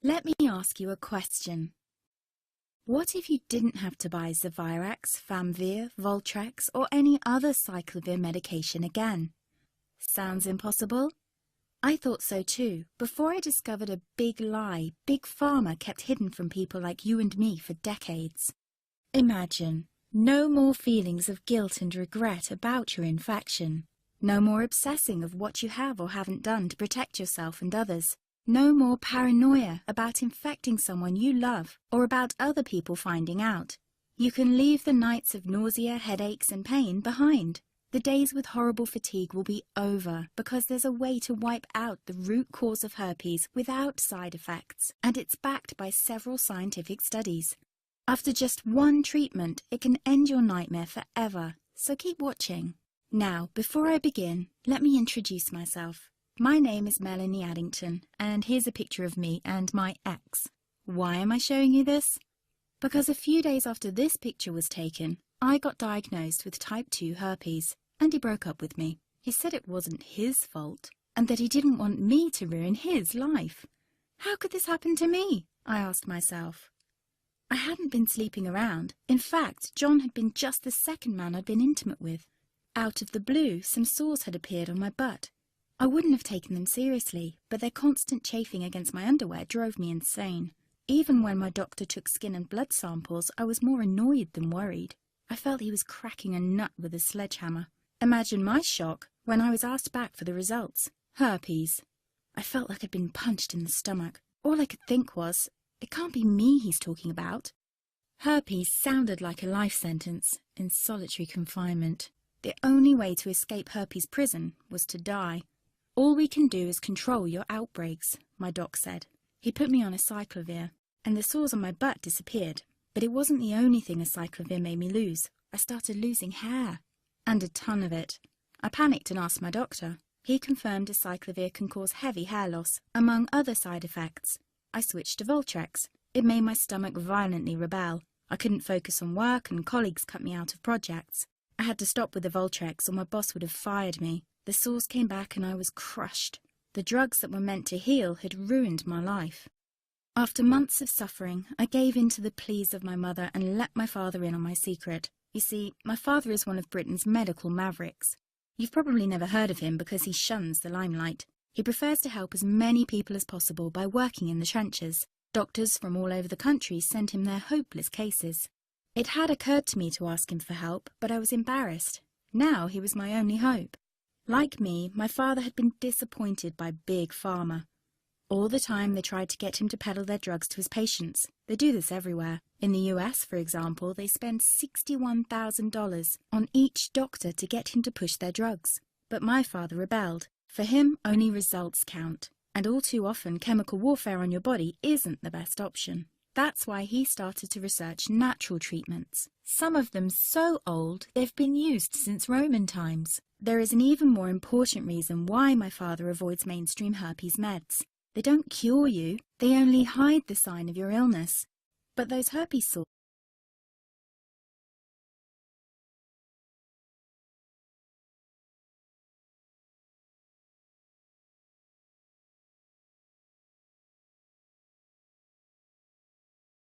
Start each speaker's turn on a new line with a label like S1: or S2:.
S1: Let me ask you a question. What if you didn't have to buy Zevirax, Famvir, Voltrex, or any other cyclovir medication again? Sounds impossible? I thought so too, before I discovered a big lie Big Pharma kept hidden from people like you and me for decades. Imagine, no more feelings of guilt and regret about your infection. No more obsessing of what you have or haven't done to protect yourself and others. No more paranoia about infecting someone you love or about other people finding out. You can leave the nights of nausea, headaches and pain behind. The days with horrible fatigue will be over because there's a way to wipe out the root cause of herpes without side effects, and it's backed by several scientific studies. After just one treatment, it can end your nightmare forever, so keep watching. Now, before I begin, let me introduce myself. My name is Melanie Addington, and here's a picture of me and my ex. Why am I showing you this? Because a few days after this picture was taken, I got diagnosed with type 2 herpes, and he broke up with me. He said it wasn't his fault, and that he didn't want me to ruin his life. How could this happen to me? I asked myself. I hadn't been sleeping around. In fact, John had been just the second man I'd been intimate with. Out of the blue, some sores had appeared on my butt. I wouldn't have taken them seriously, but their constant chafing against my underwear drove me insane. Even when my doctor took skin and blood samples, I was more annoyed than worried. I felt he was cracking a nut with a sledgehammer. Imagine my shock when I was asked back for the results. Herpes. I felt like I'd been punched in the stomach. All I could think was, it can't be me he's talking about. Herpes sounded like a life sentence in solitary confinement. The only way to escape herpes prison was to die. All we can do is control your outbreaks, my doc said. He put me on a cyclovir, and the sores on my butt disappeared. But it wasn't the only thing a cyclovir made me lose. I started losing hair. And a ton of it. I panicked and asked my doctor. He confirmed a cyclovir can cause heavy hair loss, among other side effects. I switched to Voltrex. It made my stomach violently rebel. I couldn't focus on work and colleagues cut me out of projects. I had to stop with the Voltrex or my boss would have fired me. The sores came back and I was crushed. The drugs that were meant to heal had ruined my life. After months of suffering, I gave in to the pleas of my mother and let my father in on my secret. You see, my father is one of Britain's medical mavericks. You've probably never heard of him because he shuns the limelight. He prefers to help as many people as possible by working in the trenches. Doctors from all over the country send him their hopeless cases. It had occurred to me to ask him for help, but I was embarrassed. Now he was my only hope. Like me, my father had been disappointed by Big Pharma. All the time they tried to get him to peddle their drugs to his patients. They do this everywhere. In the US, for example, they spend $61,000 on each doctor to get him to push their drugs. But my father rebelled. For him, only results count. And all too often, chemical warfare on your body isn't the best option. That's why he started to research natural treatments. Some of them so old, they've been used since Roman times. There is an even more important reason why my father avoids mainstream herpes meds. They don't cure you, they only hide the sign of your illness. But those herpes sores